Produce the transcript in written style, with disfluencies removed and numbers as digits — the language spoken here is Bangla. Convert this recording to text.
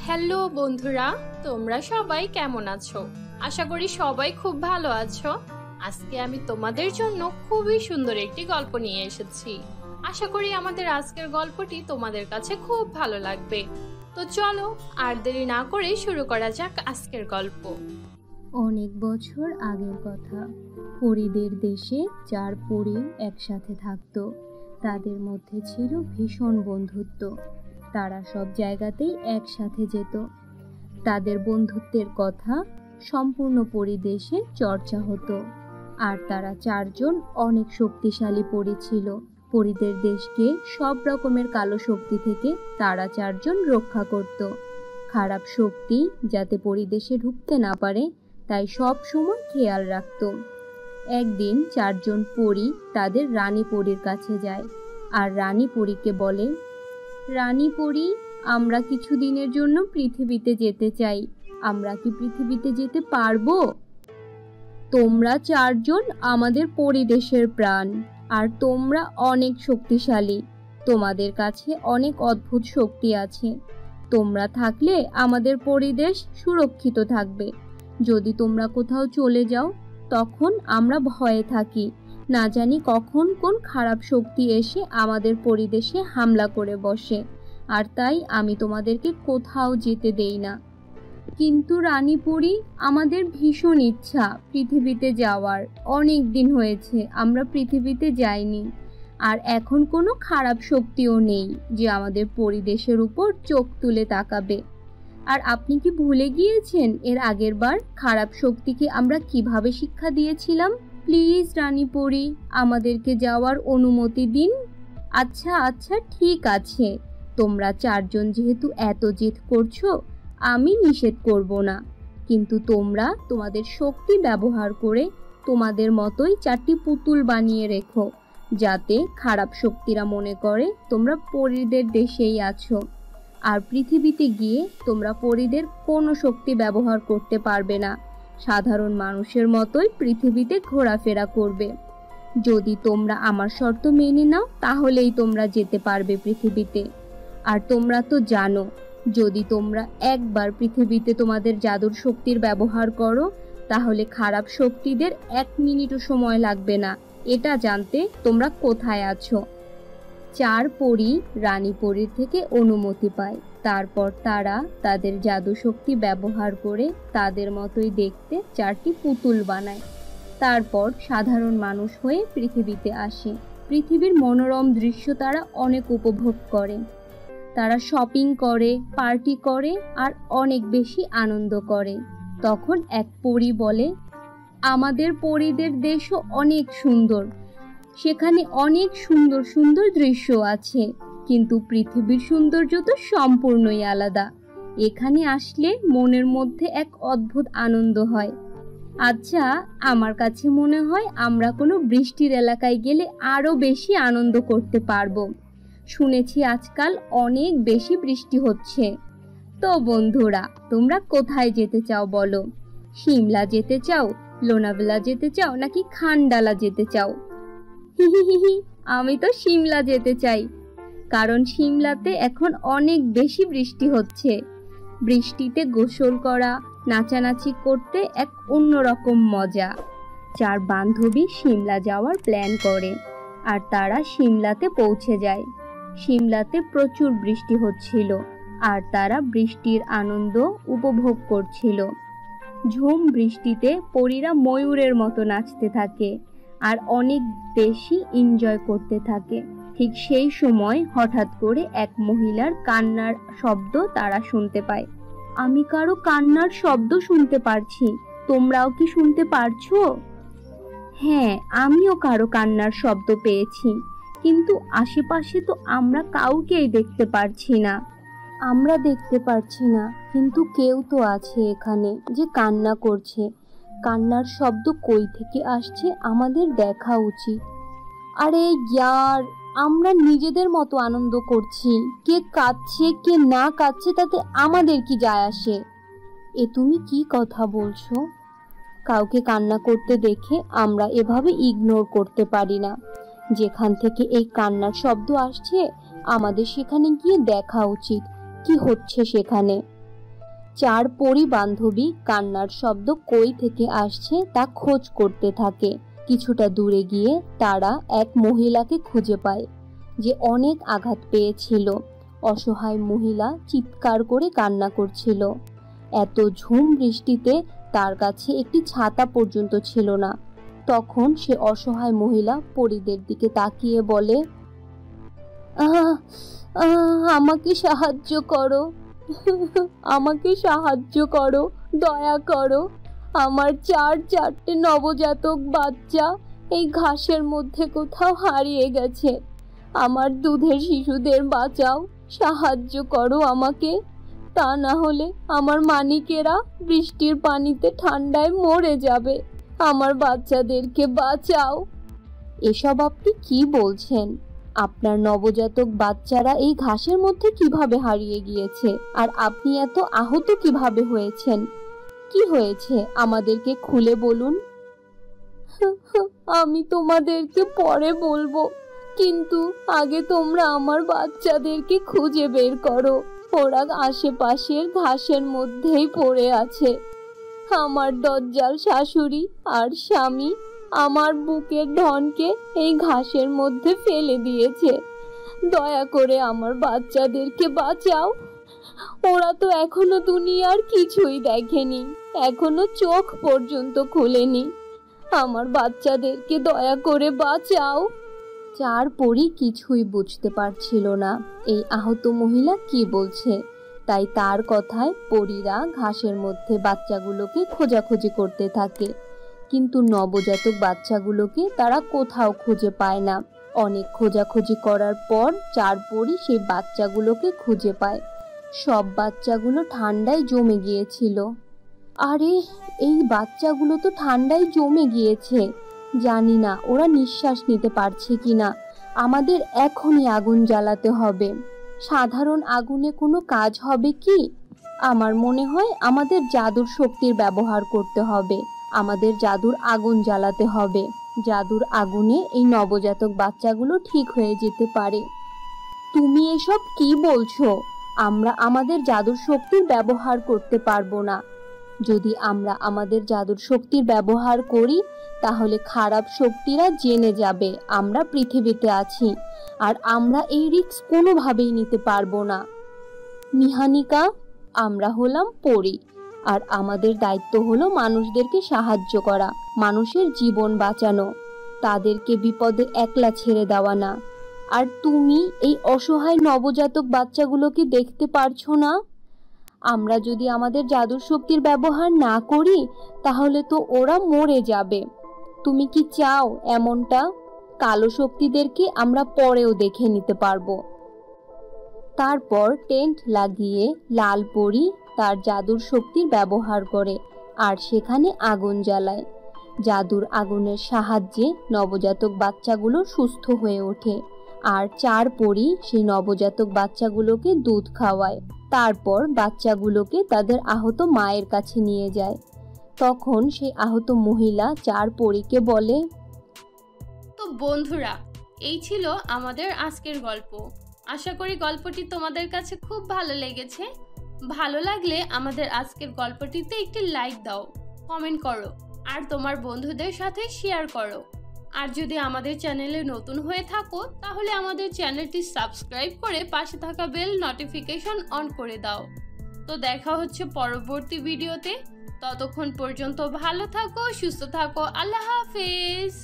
হ্যালো বন্ধুরা, তোমরা সবাই কেমন আছো? আশা করি সবাই খুব ভালো আছো। আজকে আমি তোমাদের জন্য খুবই সুন্দর একটি গল্প নিয়ে এসেছি। আশা করি আমাদের আজকের গল্পটি তোমাদের কাছে খুব ভালো লাগবে। তো চলো আর দেরি না করে শুরু করা যাক আজকের গল্প। অনেক বছর আগের কথা। পরীদের দেশে 4 পরী একসাথে থাকতো। তাদের মধ্যে ছিল ভীষণ বন্ধুত্ব। তারা সব জায়গাতেই একসাথে যেত। তাদের বন্ধুত্বের কথা সম্পূর্ণ পরিদেশে চর্চা হতো। আর তারা 4 জন অনেক শক্তিশালী পরী ছিল। পরীদের দেশকে সব রকমের কালো শক্তি থেকে তারা 4 জন রক্ষা করত। খারাপ শক্তি যাতে পরিদেশে ঢুকতে না পারে তাই সব সময় খেয়াল রাখত। একদিন 4 জন পরী তাদের রানী পরীর কাছে যায় আর রানী পরীকে বলে, রানী পরী, আমরা কিছু দিনের জন্য পৃথিবীতে যেতে চাই। আমরা কি পৃথিবীতে যেতে পারবো? তোমরা 4 জন আমাদের পরিদেশের প্রাণ আর তোমরা অনেক শক্তিশালী। তোমাদের কাছে অনেক অদ্ভুত শক্তি আছে। তোমরা থাকলে আমাদের পরিদেশ সুরক্ষিত থাকবে। যদি তোমরা কোথাও চলে যাও তখন আমরা ভয়ে থাকি, না জানি কখন কোন খারাপ শক্তি এসে আমাদের পরিদেশে হামলা করে বসে, আর তাই আমি তোমাদেরকে কোথাও যেতে দেই না। কিন্তু রানী পরী, আমাদের ভীষণ ইচ্ছা পৃথিবীতে যাওয়ার। অনেক দিন হয়েছে আমরা পৃথিবীতে যাইনি, আর এখন কোনো খারাপ শক্তিও নেই যে আমাদের পরিদেশের উপর চোখ তুলে তাকাবে। আর আপনি কি ভুলে গিয়েছেন এর আগের বার খারাপ শক্তিকে আমরা কিভাবে শিক্ষা দিয়েছিলাম? প্লিজ রানী পরী, আমাদেরকে যাওয়ার অনুমতি দিন। আচ্ছা আচ্ছা, ঠিক আছে। তোমরা 4 জন যেহেতু এত জেদ করছো, আমি নিষেধ করব না। কিন্তু তোমরা তোমাদের শক্তি ব্যবহার করে তোমাদের মতোই 4টি পুতুল বানিয়ে রেখো, যাতে খারাপ শক্তিরা মনে করে তোমরা পরীদের দেশেই আছো। আর পৃথিবীতে গিয়ে তোমরা পরীদের কোনো শক্তি ব্যবহার করতে পারবে না। সাধারণ মানুষের মতোই পৃথিবীতে ঘোরাফেরা করবে। যদি তোমরা আমার শর্ত মেনে নাও তাহলেই তোমরা যেতে পারবে পৃথিবীতে। আর তোমরা তো জানো, যদি তোমরা একবার পৃথিবীতে তোমাদের জাদুর শক্তির ব্যবহার করো তাহলে খারাপ শক্তিদের 1 মিনিটও সময় লাগবে না এটা জানতে তোমরা কোথায় আছো। 4 পরী রানী পরীর থেকে অনুমতি পায়। তারপর তারা তাদের জাদু শক্তি ব্যবহার করে তাদের মতোই দেখতে 4টি পুতুল বানায়। তারপর সাধারণ মানুষ হয়ে পৃথিবীতে আসে। পৃথিবীর মনোরম দৃশ্য তারা অনেক উপভোগ করে। তারা শপিং করে, পার্টি করে আর অনেক বেশি আনন্দ করে। তখন এক পরী বলে, আমাদের পরীদের দেশও অনেক সুন্দর। সেখানে অনেক সুন্দর সুন্দর দৃশ্য আছে, কিন্তু পৃথিবীর সৌন্দর্য তো সম্পূর্ণই আলাদা। এখানে আসলে মনের মধ্যে এক অদ্ভুত আনন্দ হয়। আচ্ছা, আমার কাছে মনে হয় আমরা কোনো বৃষ্টির এলাকায় গেলে আরো বেশি আনন্দ করতে পারবো। শুনেছি আজকাল অনেক বেশি বৃষ্টি হচ্ছে। তো বন্ধুরা, তোমরা কোথায় যেতে চাও বলো? সিমলা যেতে চাও, লোনাভালা যেতে চাও, নাকি খান্ডালা যেতে চাও? হিহিহিহি, আমি তো সিমলা যেতে চাই, কারণ সিমলাতে এখন অনেক বেশি বৃষ্টি হচ্ছে। বৃষ্টিতে গোসল করা, নাচানাচি করতে এক অন্যরকম মজা। 4 বান্ধবী সিমলা যাওয়ার প্ল্যান করে আর তারা সিমলাতে পৌঁছে যায়। সিমলাতে প্রচুর বৃষ্টি হচ্ছিল আর তারা বৃষ্টির আনন্দ উপভোগ করছিল। ঝুম বৃষ্টিতে পরীরা ময়ূরের মতো নাচতে থাকে আর অনেক বেশি এনজয় করতে থাকে। ঠিক সেই সময় হঠাৎ করে এক মহিলার কান্নার শব্দ তারা শুনতে পায়। আমি কারো কান্নার শব্দ শুনতে পারছি, তোমরাও কি শুনতে পারছো? হ্যাঁ, আমিও কারো কান্নার শব্দ পেয়েছি, কিন্তু আশেপাশে তো আমরা কাউকেই দেখতে পারছি না। আমরা দেখতে পারছি না, কিন্তু কেউ তো আছে এখানে যে কান্না করছে। কান্নার শব্দ কই থেকে আসছে আমাদের দেখা উচিত। আরে ইয়ার, আমরা নিজেদের মতো আনন্দ করছি, কে কাঁদছে কে না কাঁদছে তাতে আমাদের কি যায় আসে? এ তুমি কি কথা বলছো? কাউকে কান্না করতে দেখে আমরা এভাবে ইগনোর করতে পারি না। যেখান থেকে এই কান্নার শব্দ আসছে আমাদের সেখানে গিয়ে দেখা উচিত কি হচ্ছে সেখানে। চার পরি বান্ধবী কান্নার শব্দ কই থেকে আসছে তা খোঁজ করতে থাকে। কিছুটা দূরে গিয়ে তারা এক মহিলাকে খুঁজে পায় যে অনেক আঘাত পেয়েছিল। অসহায় মহিলা চিৎকার করে কান্না করছিল। এত ঝুম বৃষ্টিতে তার কাছে একটি ছাতা পর্যন্ত ছিল না। তখন সে অসহায় মহিলা পরীদের দিকে তাকিয়ে বলে, আমাকে সাহায্য করো, আমাকে সাহায্য করো, দয়া করো। আমার চারটে নবজাতক বাচ্চা এই ঘাসের মধ্যে কোথাও হারিয়ে গেছে। আমার দুধের শিশুদের বাঁচাও, সাহায্য করো আমাকে। তা না হলে আমার মানিকেরা বৃষ্টির পানিতে ঠান্ডায় মরে যাবে। আমার বাচ্চাদেরকে বাঁচাও। এসব আপনি কি বলছেন? আপনার নবজাতক বাচ্চারা এই ঘাসের মধ্যে কিভাবে হারিয়ে গিয়েছে? আর আপনি এত আহত কিভাবে হয়েছেন? কি হয়েছে আমাদেরকে খুলে বলুন। আমি তোমাদেরকে পরে বলবো, কিন্তু আগে তোমরা আমার বাচ্চাদেরকে খুঁজে বের করো। ওরা আশেপাশের ঘাসের মধ্যেই পড়ে আছে। আমার দজ্জাল শাশুড়ি আর স্বামী আমার বুকের ধনকে এই ঘাসের মধ্যে ফেলে দিয়েছে। দয়া করে আমার বাচ্চাদেরকে বাঁচাও। ওরা তো এখনো দুনিয়ার কিছুই দেখেনি, এখনো চোখ পর্যন্ত খুলেনি। আমার বাচ্চাদেরকে দয়া করে বাঁচাও। চার পরী কিছুই বুঝতে পারছিল না এই আহত মহিলা কি বলছে। তাই তার কথায় পরীরা ঘাসের মধ্যে বাচ্চাগুলোকে খোঁজাখুঁজি করতে থাকে, কিন্তু নবজাতক বাচ্চাগুলোকে তারা কোথাও খুঁজে পায় না। অনেক খোঁজাখুঁজি করার পর চার পরী সেই বাচ্চাগুলোকে খুঁজে পায়। সব বাচ্চাগুলো ঠান্ডায় জমে গিয়েছিল। আরে, এই বাচ্চাগুলো তো ঠান্ডায় জমে গিয়েছে। জানি না ওরা নিঃশ্বাস নিতে পারছে কিনা। আমাদের এখনই আগুন জ্বালাতে হবে। সাধারণ আগুনে কোনো কাজ হবে কি? আমার মনে হয় আমাদের জাদুর শক্তির ব্যবহার করতে হবে। আমাদের জাদুর আগুন জ্বালাতে হবে। জাদুর আগুনে এই নবজাতক বাচ্চাগুলো ঠিক হয়ে যেতে পারে। তুমি এসব কি বলছো? আমরা আমাদের জাদুর শক্তির ব্যবহার করতে পারবো না। যদি আমরা আমাদের জাদুর শক্তির ব্যবহার করি তাহলে খারাপ শক্তিরা জেনে যাবে আমরা পৃথিবীতে আছি, আর আমরা এই রিস্ক কোনোভাবেই নিতে পারবো না। নিহানিকা, আমরা হলাম পরী, আর আমাদের দায়িত্ব হলো মানুষদেরকে সাহায্য করা, মানুষের জীবন বাঁচানো, তাদেরকে বিপদে একলা ছেড়ে দেওয়া না। আর তুমি এই অসহায় নবজাতক বাচ্চাগুলোকে দেখতে পারছো না? আমরা যদি আমাদের জাদুর শক্তির ব্যবহার না করি তাহলে তো ওরা মরে যাবে। তুমি কি চাও এমনটা? কালো শক্তিদেরকে আমরা পরেও দেখে নিতে পারবো। তারপর টেন্ট লাগিয়ে লাল পরী তার জাদুর শক্তির ব্যবহার করে আর সেখানে আগুন জ্বালায়। জাদুর আগুনের সাহায্যে নবজাতক বাচ্চাগুলো সুস্থ হয়ে ওঠে, আর চার পরী সেই নবজাতক বাচ্চাগুলোকে দুধ খাওয়ায়। তারপর বাচ্চাগুলোকে তাদের আহত মায়ের কাছে নিয়ে যায়। তখন সেই আহত মহিলা চার পরীকে বলে, তো বন্ধুরা, এই ছিল আমাদের আজকের গল্প। আশা করি গল্পটি তোমাদের কাছে খুব ভালো লেগেছে। ভালো লাগলে আমাদের আজকের গল্পটিতে একটি লাইক দাও, কমেন্ট করো, আর তোমার বন্ধুদের সাথে শেয়ার করো। আর যদি আমাদের চ্যানেলে নতুন হয়ে থাকো তাহলে আমাদের চ্যানেলটি সাবস্ক্রাইব করে পাশে থাকা বেল নোটিফিকেশন অন করে দাও। তো দেখা হচ্ছে পরবর্তী ভিডিওতে। ততক্ষণ পর্যন্ত ভালো থাকো, সুস্থ থাকো। আল্লাহ হাফেজ।